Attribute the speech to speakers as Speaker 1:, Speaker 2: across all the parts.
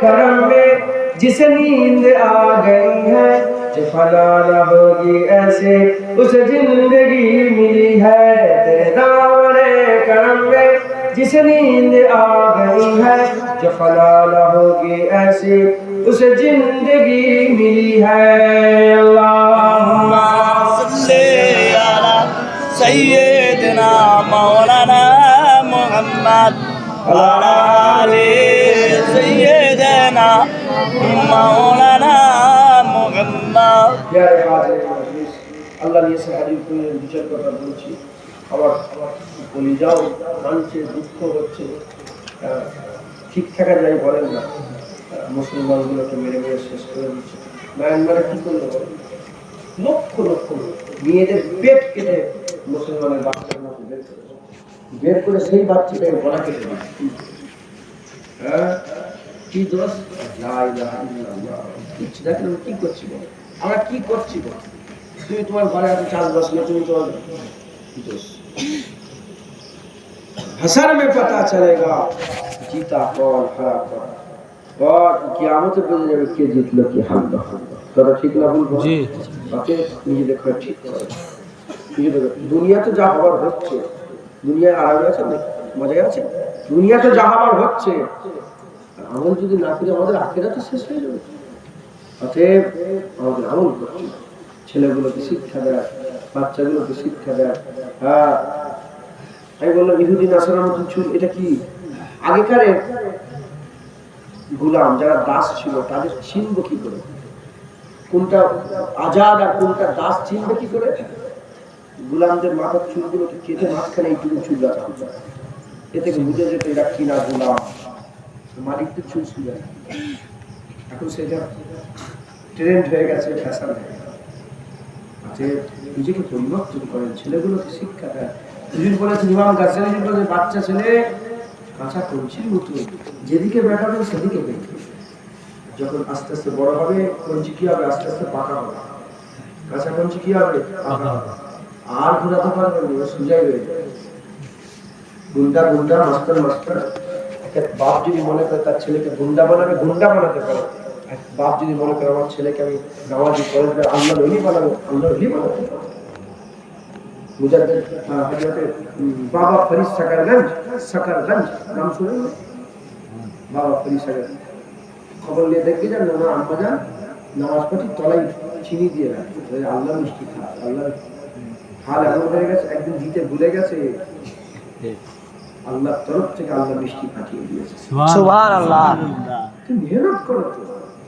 Speaker 1: करम में जिसे नींद आ गई है, जो फना न होगी ऐसे उसे जिंदगी मिली है। तेरे दामने करम में जिसे नींद आ गई है, जो फना न होगी ऐसे उसे जिंदगी मिली है। अल्लाहुम्मा
Speaker 2: सल्ले अला सय्यिदना मौलाना मुहम्मद व अला आलि सय्यिदना मौलाना मुहम्मद।
Speaker 1: प्यारे हाज़िर मजलिस, আল্লাহ নিয়ে সে হাজির করে বিচার কথা বলছি। আমার বলি যাও মানছে, দুঃখ হচ্ছে, ঠিক থাকা যায় বলেন না, মুসলমানগুলোকে মেরে মেরে শেষ করে দিচ্ছে। মায়ানমারে কি করলো বলেন? লক্ষ লক্ষ মেয়েদের পেট কেটে মুসলমানের বাচ্চার মতো বের করে সেই বাচ্চাটাকে গলা কেটে দিচ্ছে। হ্যাঁ, কি দোষ? লা ইলাহা ইল্লাল্লাহ। কিচ্ছু দেখেন আমি কি করছি বল, আমরা কি করছি বল? তুমি তোমার ঘরে আছে চাষবাস নিয়ে, তুমি তোমার দোষ। हसर में पता चलेगा जीता कौन हारा कौन, और कियामत पे जब के जीतलो कि हारलो। তোরা ঠিক না ভুল জি ওকে নিজে দেখো ঠিক করো। নিজে দেখো দুনিয়া তো যা হবার হচ্ছে, দুনিয়ায় আরামে আছে না, মজায় আছে? দুনিয়া তো যা হবার হচ্ছে, আমল যদি না করি আমাদের আখিরাত তো শেষ হয়ে যাবে। অতএব আমাদের আমল করতে, ছেলেগুলোকে শিক্ষা দেয়, বাচ্চাগুলোকে শিক্ষা দেয়। হ্যাঁ, আমি বললাম ইহুদি নাসারার মতো চুল, এটা কি আগেকার গোলাম যারা দাস ছিল তাদের চিনব কি করে? কোনটা আজাদ আর কোনটা দাস চিনবে কি করে? গোলামদের মাথার চুলগুলোকে কেটে মাঝখানে এইটুকু চুল রাখা হতো, এ থেকে বুঝে যেত এরা কিনা গোলাম, মালিকদের চুল ছিল। এখন সেটা ট্রেন্ড হয়ে গেছে, ফ্যাশন হয়ে গেছে। নিজেকে পরিবর্তন করেন, ছেলেগুলোকে শিক্ষা দেয়। হুজুর বলেছেন, ইমাম গাজ্জালী বলেছেন, বাচ্চা ছেলে কাঁচা কঞ্চির মতো, যেদিকে বেড়াবে সেদিকে বেরবে। যখন আস্তে আস্তে বড় হবে, কঞ্চি কি হবে? আস্তে আস্তে পাকা হবে। কাঁচা কঞ্চি কি হবে? পাকা হবে। আর ঘোরাতে পারবে না, সুজাই হয়ে যাবে। গুন্ডা গুন্ডা, মাস্টার মাস্টার। একটা বাপ যদি মনে করে তার ছেলেকে গুন্ডা বানাবে, গুন্ডা বানাতে পারে। বাপ যদি মনে করে আমার ছেলেকে আমি নামাজি করে আল্লাহ ওলি বানাবো, আল্লাহ ওলি বানাতে পারে। বাবা ফরিদ সাকারগঞ্জ নাম শুনে, বাবা ফরিদ সাকার খবর নিয়ে দেখবে যান না, আম্মা যান নামাজ পড়ি তলায় চিনি দিয়ে রাখে, আল্লাহ মিষ্টি খা। আল্লাহ হাল এমন হয়ে গেছে, একদিন দিতে ভুলে গেছে, আল্লাহর তরফ থেকে আল্লাহ মিষ্টি পাঠিয়ে দিয়েছে।
Speaker 2: সুবহানাল্লাহ।
Speaker 1: মেহনত করো তো,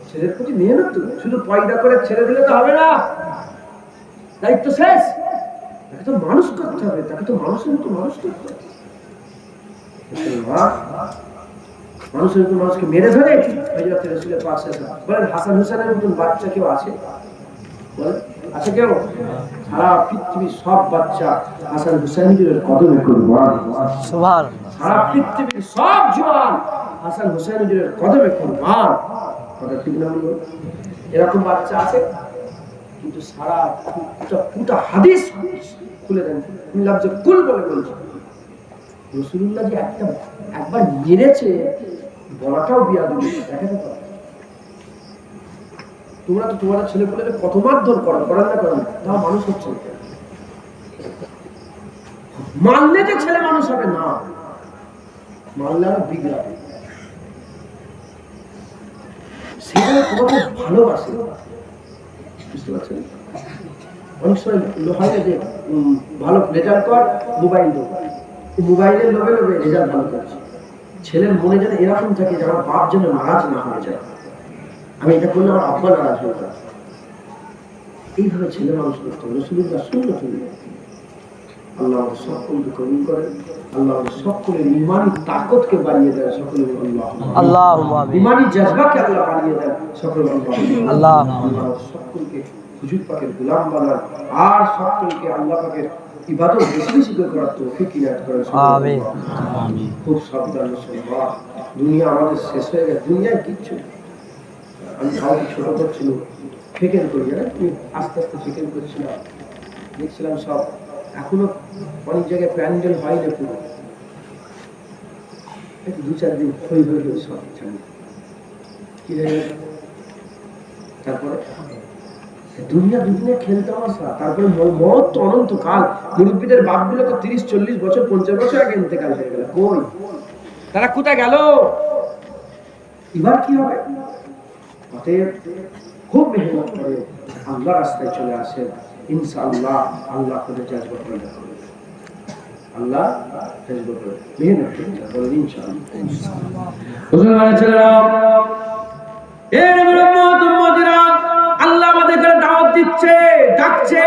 Speaker 1: ছেলের প্রতি মেহনত তো, শুধু পয়দা করে ছেড়ে দিলে তো হবে না, দায়িত্ব শেষ। তাকে তো মানুষ করতে হবে, তাকে তো মানুষের মতো মানুষ করতে হবে। মানুষের মতো মানুষকে মেরে ধরে হযরত রাসূলের পাশে বলেন, হাসান হুসেনের মতন বাচ্চা কেউ আছে? বলেন আছে কেউ? সারা পৃথিবীর সব বাচ্চা হাসান হুসেনের কদমে কুরবান। সুবহানাল্লাহ। সারা পৃথিবীর সব জওয়ান হাসান হুসেনের কদমে কুরবান। কথা ঠিক না বলুন? এরকম বাচ্চা আছে, কিন্তু সারা পুরো হাদিস খুলে দেন, লফজ কুল বলে বলছে। রাসূলুল্লাহ যে একবার মেরেছে বলাটাও বিয়াদবি, দেখাতে পারে। তোমরা তো তোমার ছেলে পেলে কত মারধর করো, করার না করেন, তাও মানুষ হচ্ছে। মানলে যে ছেলে মানুষ হবে না, মানলে আরো বিগড়াবে। সেটা তোমাকে ভালোবাসে, বুঝতে পারছেন? অনেক সময় লোহাইলে যে ভালো রেজাল্ট কর, মোবাইল দেবো, মোবাইলের লোভে লোভে রেজাল্ট ভালো করছে। ছেলের মনে যেন এরকম থাকে যে আমার বাপ যেন নারাজ না হয়ে যায়, আমি এটা করলে আমার আব্বা নারাজ হয়ে যায়। এইভাবে ছেলে মানুষ করতে হবে। রাসূলুল্লাহ সুন্নাত হলো। আল্লাহ আমাদের সকলকে কবুল করেন, আল্লাহ আমাদের সকলের ঈমানি তাকতকে বাড়িয়ে দেন, সকলে আল্লাহুম্মা আমিন। ঈমানি জজবাকে আল্লাহ বাড়িয়ে দেন, সকলে আল্লাহ। আল্লাহ সকলকে হুজুর পাকের গোলাম বানান, আর সকলকে আল্লাহ পাকের ইবাদত বেশি বেশি করে করার তৌফিক ইনায়াত করেন। আমিন আমিন। খুব সাবধানে শুনবা, দুনিয়া আমাদের শেষ হয়ে গেছে, দুনিয়ায় কিচ্ছু। আমি কাউকে ছোট করছিল, ফেকেন করি, আস্তে আস্তে ফেকেন করছিলাম, দেখছিলাম সব এখনো অনেক জায়গায় প্যান্ডেল হয় না, পুরো দু চার দিন হয়ে সব কি হয়ে গেল? তারপরে দুনিয়া দুদিনে খেলতে আসা, তারপরে মত তো অনন্তকাল। মুরব্বীদের বাপগুলো তো 30-40 বছর 50 বছর আগে ইন্তেকাল হয়ে গেল, কই তারা কোথায় গেল? এবার কি হবে? অতএব খুব মেহনত করে আল্লাহ রাস্তায় চলে আসেন, ইনশাআল্লাহ আল্লাহ করে জাজবা করে দেবেন। আল্লাহ জাজবা করে মেহনত করে ইনশাআল্লাহ। হুজুর বলেছিলেন, এ নবীর উম্মত-উম্মতিরা, আল্লাহ আমাদেরকে দাওয়াত দিচ্ছে, ডাকছে।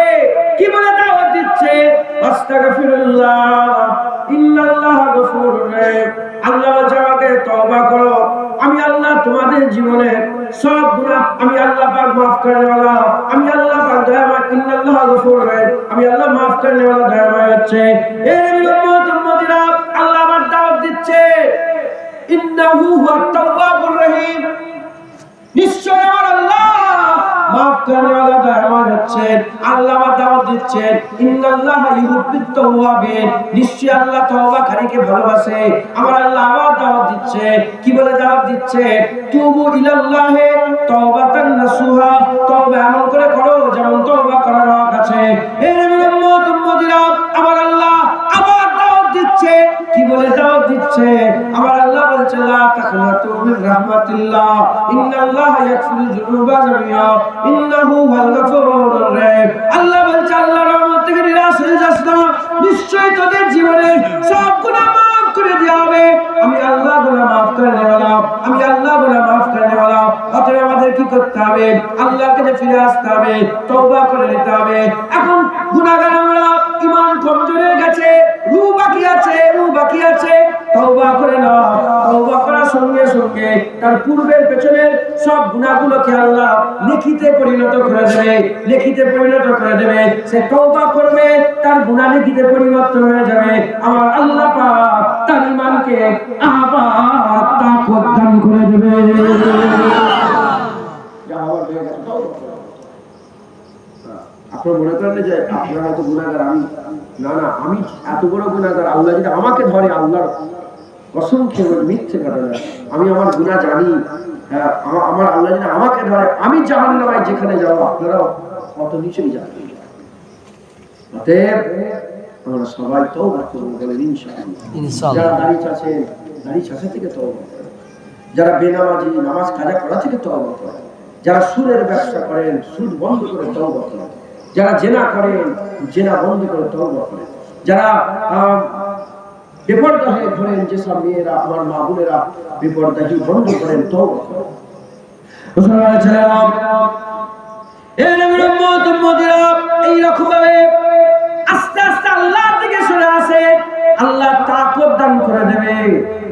Speaker 1: কি বলে দাওয়াত দিচ্ছে? আস্তাগফিরুল্লাহ ইন্নাল্লাহ গফুরুর রহিম। আল্লাহ বলছে তওবা করো, আমি আল্লাহ তোমাদের জীবনের সব গুনাহ আমি আল্লাহ পাক maaf করনে वाला, আমি আল্লাহ পাক দয়াময়। ইন্নাল্লাহ গফুরুর রহিম, আমি আল্লাহ maaf করনে वाला দয়াময় হচ্ছে। এ নবীর উম্মত-উম্মতিরা, আল্লাহ আমার দাওয়াত দিচ্ছে, ইন্নাহু হুয়াত তাওয়াবুর রহিম। নিশ্চয় আমার আল্লাহ maaf করনে वाला দয়াময় হচ্ছেন। আল্লাহ আমার দাওয়াত দিচ্ছেন, ইন্নাল্লাহা ইউহিব্বুত তাওয়াবিন। নিশ্চয় আল্লাহ তওবাকারীকে ভালোবাসে। আমার আল্লাহ আমার দাওয়াত দিচ্ছে। কি বলে দাওয়াত দিচ্ছে? তুবু ইলাল্লাহি তাওবাতান নাসুহা। তওবা এমন করে করো যেমন তওবা করার হক আছে। হে নবীর উম্মত-উম্মতিরা, আমার আল্লাহ আবার দাওয়াত দিচ্ছে। কি বলে দাওয়াত দিচ্ছে? আমার আল্লাহ বলছে, লা তাকনাতু মির রাহমাতিল্লাহ, ইন্নাল্লাহা ইয়াগফিরুয যুনুবা জামিআ, ইন্নাহু হুয়াল গফুরুর রহিম। আল্লাহ বলছে, আল্লাহর রহমত থেকে নিরাশ হয়ে যাস না। নিশ্চয়ই তোদের জীবনে সব গুনাহ maaf করে দেওয়া হবে। আমি আল্লাহ গুনাহ maaf করনে वाला, আমি আল্লাহ গুনাহ maaf করনে वाला। অতএব আমাদের কি করতে হবে? আল্লাহর কাছে ফিরে আসতে হবে, তওবা করে নিতে হবে। এখন গুনাহগার আমরা, ঈমান কমজোর হয়ে গেছে, রূহ বাকি আছে, তওবা করে নাও। তওবা করার সঙ্গে সঙ্গে তার পূর্বের পেছনের সব গুনাহগুলোকে আল্লাহ লিখিতে পরিণত করে দেবে। সে তওবা করবে, তার গুনাহ লিখিতে পরিবর্তন হয়ে যাবে। আমার আল্লাহ পাক তার ঈমানকে আবার তাকত দান করে দেবে। আপনারা মনে করেন যে আপনারা হয়তো গুনাহগার, আমি না, আমি এত বড় গুনাহগার। আল্লাহ যদি আমাকে ধরে, আল্লাহর কসম খেয়ে মিথ্যে কথা না, আমি আমার গুনাহ জানি। হ্যাঁ, আমার আল্লাহ যদি আমাকে ধরে, আমি জাহান্নামে যেখানে যাব, আপনারাও কত নিচেই যাবেন। অতএব আমরা সবাই তওবা করব, বলেন ইনশাআল্লাহ। যারা দাড়ি চাচা থেকে তওবা করেন, যারা বেনামাজি নামাজ কাজা করা থেকে তওবা করেন, যারা সুদের ব্যবসা করেন সুদ বন্ধ করে তওবা করেন, যারা জেনা করেন জেনা বন্ধ করে তওবা করেন, যারা বেপরদা হয়ে ঘোরেন, যেসব মেয়েরা, আমার মা বোনেরা বেপরদাহি বন্ধ করেন, তওবা করেন। মুসলমান ছেলেরা, এই নবীর উম্মত-উম্মতিরা, এই রকম ভাবে আস্তে আস্তে আল্লাহ থেকে সরে আসে। আল্লাহ তাকত দান করে দেবে,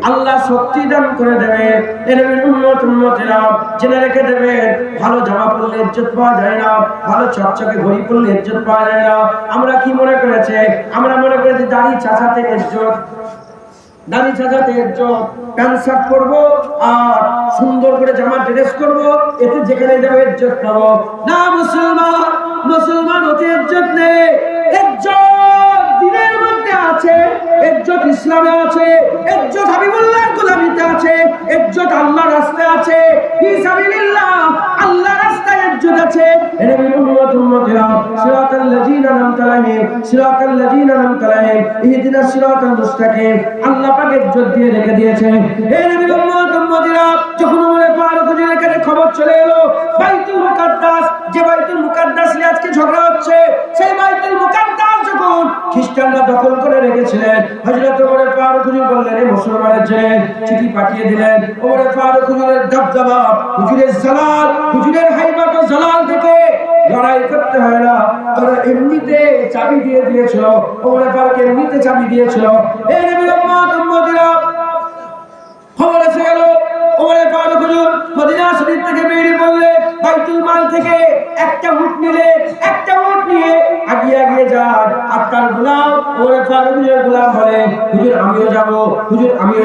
Speaker 1: আল্লাহ শক্তি দান করে দেবে। এই নবীর উম্মত-উম্মতিরা জেনে রেখে দেবেন, ভালো জামা পরলে ইজ্জত পাওয়া যায় না, ভালো চকচকে ঘড়ি পরলে ইজ্জত পাওয়া যায় না। আমরা কি মনে করেছে? আমরা মনে করেছি দাড়ি চাচাতে ইজ্জত, দাড়ি চাচাতে ইজ্জত, প্যান্ট শার্ট পরবো আর সুন্দর করে জামা ড্রেস করবো, এতে যেখানে যাবে ইজ্জত পাবো। না মুসলমান হতে ইজ্জত নেই। ইজ্জত দিনের মধ্যে আছে, ইজ্জত ইসলামে আছে, ইজ্জত হাবিবুল্লাহর গোলামিতে আছে, ইজ্জত আল্লাহর রাস্তায় আছে, ফি সাবিলিল্লাহ আল্লাহর রাস্তায় ইজ্জত আছে। এর উম্মত-উম্মতিরা, সিরাতাল লাযিনা আনআমতা আলাইহিম, সিরাতাল লাযিনা আনআমতা আলাইহিম, ইহদিনাস সিরাতাল মুস্তাকিম। আল্লাহ পাক ইজ্জত দিয়ে রেখে দিয়েছে। এই নবীর উম্মত-উম্মতিরা, যখন ওমর ফারুক হুজুরের কাছে খবর চলে এলো, বাইতুল মুকাদ্দাস, যে বাইতুল মুকাদ্দাস নিয়ে আজকে ঝগড়া হচ্ছে, সেই বাইতুল মুকাদ্দাস যখন খ্রিস্টানরা দখল করে রেখেছিলেন, হযরত ওমর ফারুক হুজুর বললেন, এই মুসলমানের জন্য চিঠি পাঠিয়ে দিলেন। ওমর ফারুক হুজুরের দবদবা, হুজুরের জালাল, হুজুরের হাইবাত ও জালাল থেকে লড়াই করতে হয় না, তারা এমনিতে চাবি দিয়ে দিয়েছিল। ওমর ফারুক এমনিতে চাবি দিয়েছিল। এই নবীর উম্মত-উম্মতিরা, খবর এসে গেল, ওমর ফারুক হুজুর মদিনা শরীফ থেকে বেরিয়ে বললেন, বাইতুল মাল থেকে একটা উট নিয়ে আগিয়ে যান। আপনার গোলাম ওমর ফারুক হুজুরের গোলাম বলে, হুজুর আমিও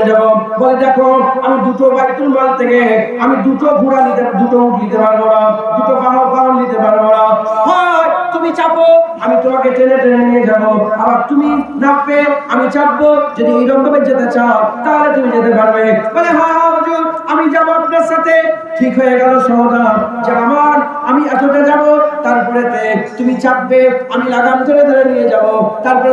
Speaker 1: যাব। বলে, দেখো আমি দুটো বাইতুল মাল থেকে দুটো উট নিতে পারবো না, দুটো বাহন নিতে পারবো না। হয় তুমি তুমি চাপো আমি তোমাকে টেনে টেনে নিয়ে যাব, আবার তুমি নাপবে আমি চাপবো, যদি এইরকম ভাবে যেতে চাও তাহলে তুমি যেতে পারবে। বলে হ্যাঁ হ্যাঁ হুজুর আমি যাবো আপনার সাথে। ঠিক হয়ে গেল সওদা যে আমি এতটা যাব, তারপরে তুমি চাপবে আমি লাগাম ধরে ধরে নিয়ে যাব, তারপরে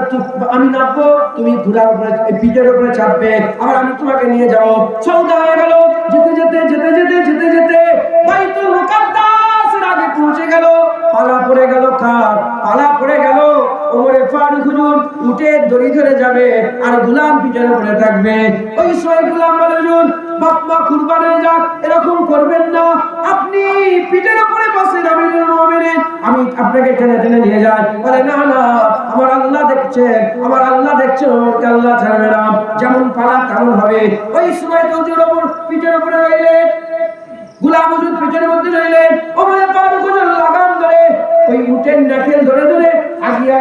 Speaker 1: আমি নাপবো তুমি ঘোড়ার উপরে পিঠের উপরে চাপবে, আবার আমি তোমাকে নিয়ে যাব। সওদা হয়ে গেল। যেতে যেতে যেতে যেতে যেতে যেতে বাইতুল মুকাদ্দাসের আগে পৌঁছে গেল। পালা পড়ে গেল কার? পালা পড়ে গেল ওমরে ফারুক হুজুর। উটের দড়ি ধরে যাবে আর গোলাম পিঠের উপরে থাকবে। ওই সময় গোলাম বলে হুজুর বাপ মা কুরবান হয়ে যাক, এরকম করবেন না, আপনি পিঠের উপরে বসেন আমিরুল মুমিনিন, আমি আপনাকে টেনে টেনে নিয়ে যাই। বলে না না আমার আল্লাহ দেখছে, আমার আল্লাহ দেখছে, ওকে আল্লাহ ছাড়বে না, যেমন পালা তেমন হবে। ওই সময় তো হুজুর ওমর পিঠের উপরে রইলেন, গোলাম হুজুর পিঠের মধ্যে রইলেন। ওমরে ফারুক হুজুর লাগাম ধরে ওই উটের নাকেল ধরে ধরে আগিয়ে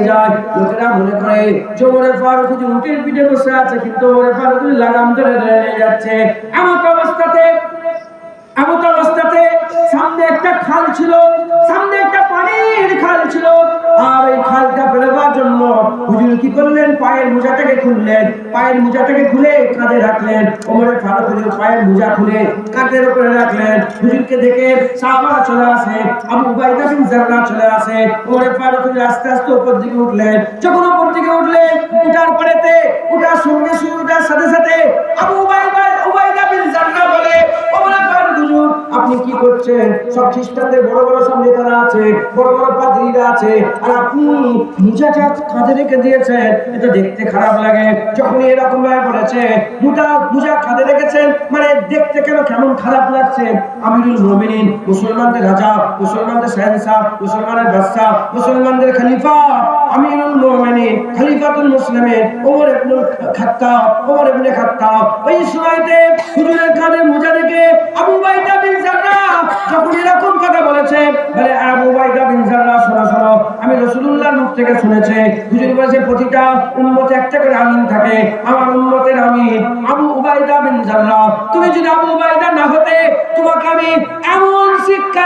Speaker 1: যায়। লোকেরা মনে করে যে ওমরে ফারুক হুজুর উটের পিঠে বসে আছে, কিন্তু ওমরে ফারুক হুজুর লাগাম ধরে ধরে নিয়ে যাচ্ছে। এমত অবস্থাতে সামনে একটা খাল ছিল, সামনে একটা পানির খাল ছিল। আর এই খালটা পেরোবার জন্য হুজুর কি করলেন? পায়ের মোজাটাকে খুললেন, পায়ের মোজাটাকে খুলে কাঁধে রাখলেন। ওমরে ফারুক হুজুর পায়ের মোজা খুলে কাঁধের উপরে রাখলেন। হুজুরকে দেখে সাহাবারা চলে আসে, আবু উবাইদা বিন জাররাহ চলে আসে। ওমরে ফারুক হুজুর আস্তে আস্তে উপর দিকে উঠলেন। যখন উপর দিকে উঠলেন, উঠার পরেতে উঠার সঙ্গে উঠার সাথে সাথে আবু উবাইদা বিন জাররাহ বলে ওমরে ফারুক হুজুর আপনি কি করছেন? সব খ্রিস্টানদের বড় বড় সব নেতারা আছে, বড় বড় পাদ্রীরা আছে, আর আপনি মোজাটা কাঁধে রেখে দিয়েছেন, এটা দেখতে খারাপ লাগে। যখন এরকম ভাবে বলেছে মোজা কাঁধে রেখেছেন, মানে দেখতে কেমন খারাপ লাগছে। আমিরুল মুমিনিন, মুসলমানদের রাজা, মুসলমানদের শাহেনশাহ, মুসলমানের বাদশা, মুসলমানদের খলিফা আমিরুল মুমিনিন খলিফাতুল মুসলিমিন ওমর ইবনে খাত্তাব ওই সময়তে হুজুরের কাঁধে মোজা রেখে আবু উবাইদা বিন জাররাহ যখন এরকম কথা বলেছে, বলে আবু উবাইদা বিন জাররাহ শোনো, আমি রাসূলুল্লাহর মুখ থেকে শুনেছি হুজুর বলেছে প্রতিটা উম্মতে একটা করে আমিন থাকে, আমার উম্মতের আমিন আবু উবাইদা বিন জাররাহ। তুমি যদি আবু উবাইদা না হতে, তোমাকে আমি এমন শিক্ষা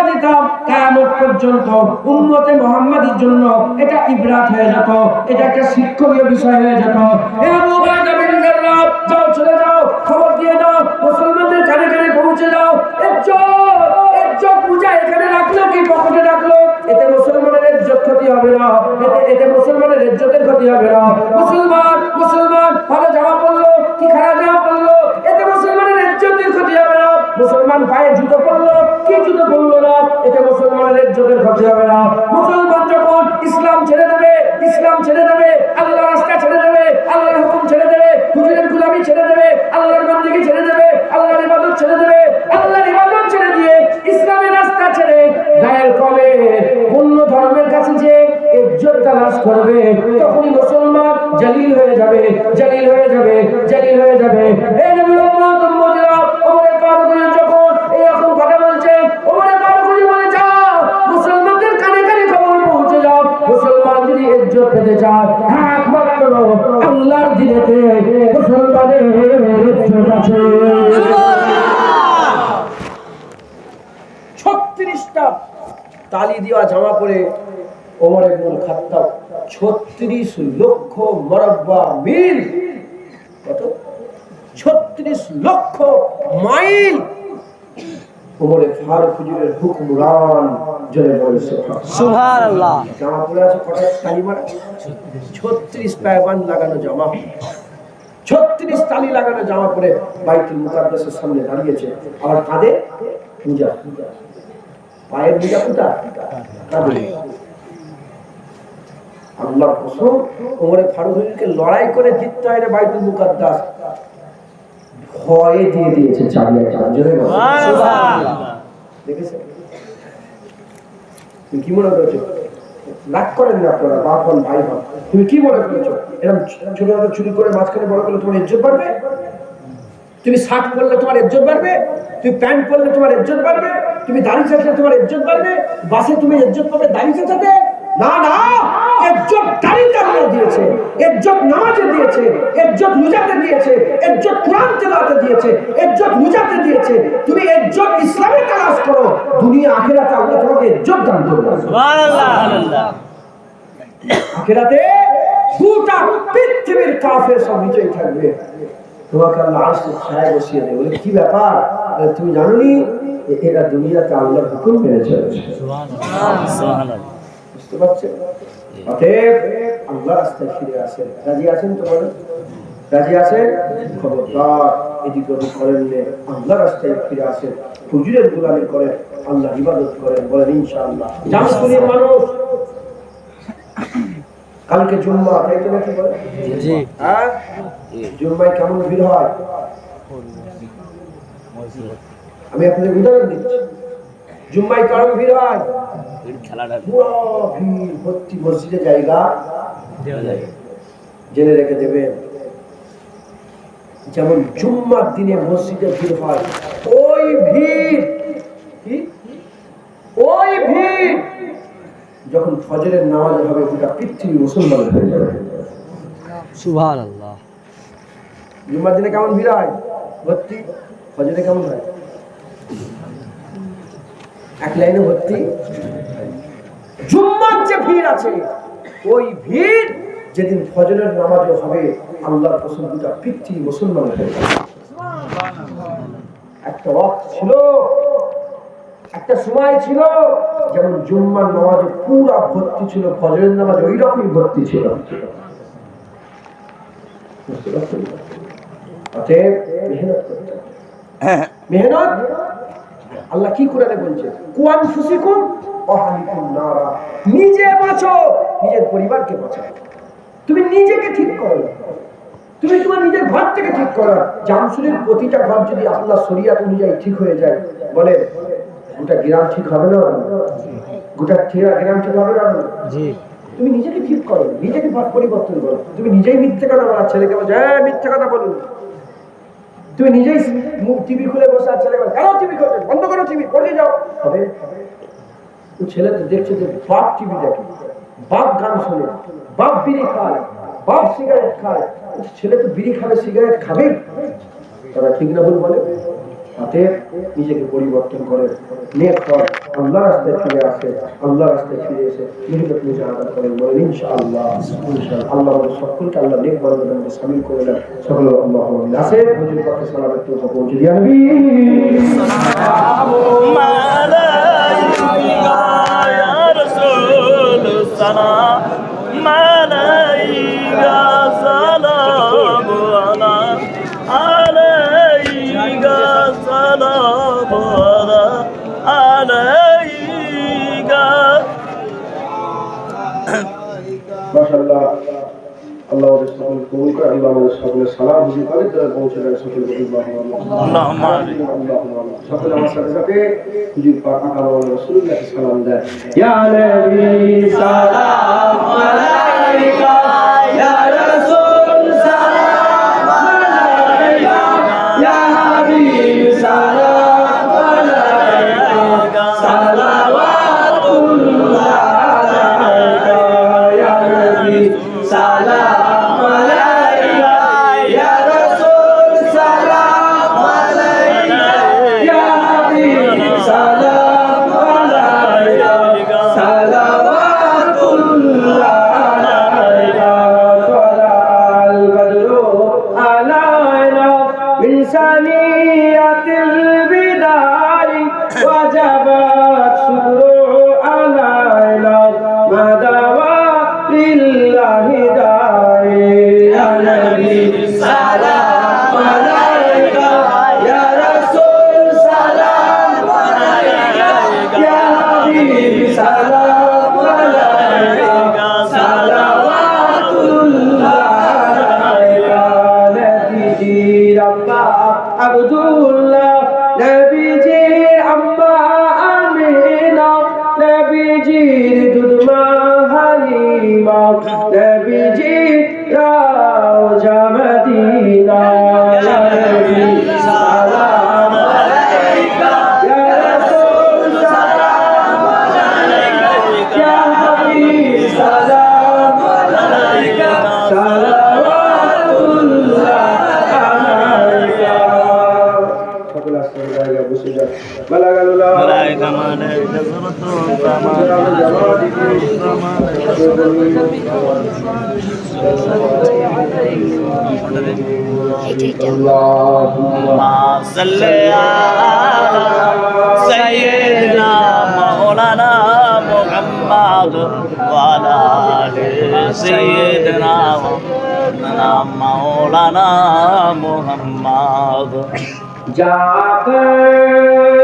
Speaker 1: দিতাম কিয়ামত পর্যন্ত উম্মতে মুহাম্মাদীর জন্য এটা ইবরাত হয়ে যেত, এটা একটা শিক্ষণীয় বিষয় হয়ে যেত। এ আবু উবাইদা বিন জাররাহ যাও, চলে যাও, খবর দিয়ে দাও, মুসলমানদের কানে কানে পৌঁছে দাও, ইজ্জত পূজা এখানে রাখলো কি পকেটে রাখলো, এতে মুসলমানের ইজ্জত ক্ষতি হবে না, এতে মুসলমানের ইজ্জতের ক্ষতি হবে না। মুসলমান ভালো জামা পরলো কি খারাপ জামা পরলো, এতে মুসলমানের ইজ্জতের ক্ষতি হবে না। মুসলমান পায়ে জুতো পরলো কি জুতো পরলো না, এতে মুসলমানের ইজ্জতের ক্ষতি হবে না। মুসলমান যখন ইসলাম ছেড়ে দেবে, আল্লাহর রাস্তা ছেড়ে দেবে, আল্লাহর হুকুম ছেড়ে দেবে, হুজুরের গোলামি ছেড়ে দেবে, আল্লাহর বান্দিগি ছেড়ে দেবে, আল্লাহর ইবাদত ছেড়ে দেবে, আল্লাহর ইবাদত ছেড়ে দিয়ে ইসলামের রাস্তা ছেড়ে গায়ের কলে অন্য ধর্মের কাছে যে ইজ্জত তালাশ করবে, তখনই মুসলমান জালিল হয়ে যাবে। এই নবীর উম্মতরা ওমরে ফারুক যখন এরকম কথা বলছে, ওমরে ফারুক বলে যাও, মুসলমানদের কানে কানে খবর পৌঁছে যাও, মুসলমান যদি ইজ্জত পেতে চায় একমাত্র আল্লাহর দিনেতে মুসলমানের ইজ্জত আছে। 36টা তালি দেওয়া জামা পরে ওমর ইবনুল খাত্তাব 36 লক্ষ মুরাব্বা মিল, কত 36 লক্ষ মাইল ওমরে ফারুক হুজুরের হুকুমরান জলে বলে সুবহানাল্লাহ। জামা পরে আছে কত তালি মারা, 36 পায়বান্দ লাগানো জামা, 36 তালি লাগানো জামা পরে বাইতুল মুকাদ্দাসের সামনে দাঁড়িয়েছে। আর কাঁধে মোজা, পায়ের মোজা কোথায়? কাঁধে। আল্লাহর কসম, ওমরে ফারুক হুজুরকে লড়াই করে জিততে হয় রে বাইতুল মুকাদ্দাস, ভয়ে দিয়ে দিয়েছে চাবি। দেখেছেন? তুমি কি মনে করছো? রাগ করেন না আপনারা, বাপ হন ভাই হন, তুমি কি মনে করছো এরকম ছোট ছোট চুরি করে মাঝখানে বড় করলে তোমার ইজ্জত বাড়বে? তুমি শার্ট পরলে তোমার ইজ্জত বাড়বে? তুমি প্যান্ট পরলে তোমার ইজ্জত বাড়বে? তুমি দাড়ি চাচালে তোমার ইজ্জত বাড়বে? বাসে তুমি ইজ্জত পাবে দাড়ি চাচাতে? না না, ইজ্জত দাড়িতে আল্লাহ দিয়েছে, ইজ্জত নামাজে দিয়েছে, ইজ্জত রোজাতে দিয়েছে, ইজ্জত কোরআন তেলাওয়াতে দিয়েছে, ইজ্জত রোজাতে দিয়েছে। তুমি ইজ্জত ইসলামে তালাশ করো, দুনিয়া আখিরাতে আল্লাহ তোমাকে ইজ্জত দান করবে।
Speaker 2: সুবহানাল্লাহ।
Speaker 1: আখিরাতে গোটা পৃথিবীর কাফের সব নিচেই থাকবে, তোমাকে আল্লাহ আরশের ছায়ায় বসিয়ে দেবে। বলে কি ব্যাপার, তুমি জানোনি এরা দুনিয়াতে আল্লাহর হুকুম মেনে চলেছে।
Speaker 2: সুবহানাল্লাহ।
Speaker 1: বুঝতে পারছেন? অতএব আল্লাহর রাস্তায় ফিরে আসেন। রাজি আছেন তো? বলেন রাজি আছেন? খবরদার এদিক ওদিক করেন না, আল্লাহর রাস্তায় ফিরে আসেন, হুজুরের গোলামি করেন, আল্লাহর ইবাদত করেন। বলেন ইনশাআল্লাহ। জামসুরির মানুষ কালকে জুম্মা, তাই তো নাকি? বলে
Speaker 2: জি।
Speaker 1: হ্যাঁ, জুম্মায় কেমন ভিড় হয় আমি আপনাদের উদাহরণ দিচ্ছি। জুম্মায় কেমন ভিড় হয়?
Speaker 2: খেলাটা
Speaker 1: পুরো ভিড় ভর্তি, মসজিদে জায়গা জেনে রেখে দেবে। যেমন জুম্মার দিনে মসজিদে ভিড় হয়, ওই ভিড় কি, ওই ভিড় যখন ফজরের নামাজ হবে গোটা পৃথিবী মুসলমান হয়ে যাবে।
Speaker 2: সুবহানাল্লাহ।
Speaker 1: জুম্মার দিনে কেমন ভিড় হয়? ভর্তি। ফজরে কেমন হয়? এক লাইনে ভর্তি। জুম্মার যে ভিড় আছে, ওই ভিড় যেদিন ফজরের নামাজে হবে, আল্লাহর কসম গোটা পৃথিবী মুসলমান হয়ে যাবে। একটা ওয়াক্ত ছিল, একটা সময় ছিল, যেমন জুম্মার নামাজে পুরা ভর্তি ছিল, ফজরের নামাজে ওই রকমই ভর্তি ছিল। অতএব মেহনত করতে হবে। মেহনত আল্লাহ কি কোরআনে বলছে? কুয়ান ফুসিকুম ওয়াহলিকুম নারা, নিজে বাঁচো, নিজের পরিবারকে বাঁচাও। তুমি নিজেকে ঠিক করো, তুমি তোমার নিজের ঘর থেকে ঠিক করো। জামসুরের প্রতিটা ঘর যদি আল্লাহ শরিয়াত অনুযায়ী ঠিক হয়ে যায়, বলে গোটা গ্রাম ঠিক হবে না? গোটা গ্রাম ঠিক হবে না?
Speaker 2: জি।
Speaker 1: তুমি নিজেকে ঠিক করো, নিজেকে পরিবর্তন করো। তুমি নিজেই মিথ্যে কথা বলার ছেলেকে বলছো হ্যাঁ মিথ্যে কথা বলুন, তুমি নিজেই মুখ টিভি খুলে বসে আর ছেলেকে কেন টিভি করবে, বন্ধ করো টিভি, পড়ে যাও। হবে ছেলে তো দেখছে যে বাপ টিভি দেখে, বাপ গান শোনে, বাপ বিড়ি খায়, বাপ সিগারেট খায়, ছেলে তো বিড়ি খাবে সিগারেট খাবে, তারা ঠিক না ভুল বলে? অতএব নিজেকে পরিবর্তন করে নেক হয়, আল্লাহ রাস্তায় ফিরে আসে, আল্লাহ রাস্তায় ফিরে এসে মেহনত নিজে আদা করেন। বলেন ইনশাআল্লাহ। ইনশাআল্লাহ আল্লাহ আমাদের সকলকে আল্লাহ নেক বান্দাদের মধ্যে শামিল করে দেন। সকল আল্লাহ আসে হুজুর পাকে সালামের তো পৌঁছে দিয়া নবী
Speaker 2: মালাইকা ইয়া রাসূল সালাম, মালাইকা সালাম আলাইকা, সালাম আলাইকা।
Speaker 1: মাশাআল্লাহ। আল্লাহ আমাদের সকল কবুল করে, আল্লাহ আমাদের সকলের সালাম হুজুর পাকের দ্বারা পৌঁছে দেন। সকল
Speaker 2: আল্লাহুম্মা আমিন।
Speaker 1: সকলে আমার সাথে সাথে হুজুর পাক আকাম রাসূলুল্লাহ সালাম দেন। ইয়া নবী সালাম আলাইকা, ইয়া রাসূল সালাম আলাইকা, ইয়া হাবিব সালাম আলাইকা, সালাওয়াতুল্লাহ আলাইকা, ইয়া নবী সালাম আলাইকা, ইয়া রাসূল সালাম আলাইকা, ইয়া হাবিব সালাম আলাইকা, সালাওয়াতুল্লাহ আলাইকা। রাস্তার জায়গায় বসে যান বালাগালুল্লাহ
Speaker 2: ملائكة ملائكة اللهم صل على سيدنا مولانا محمد وعلى آل سيدنا مولانا محمد
Speaker 1: जाकर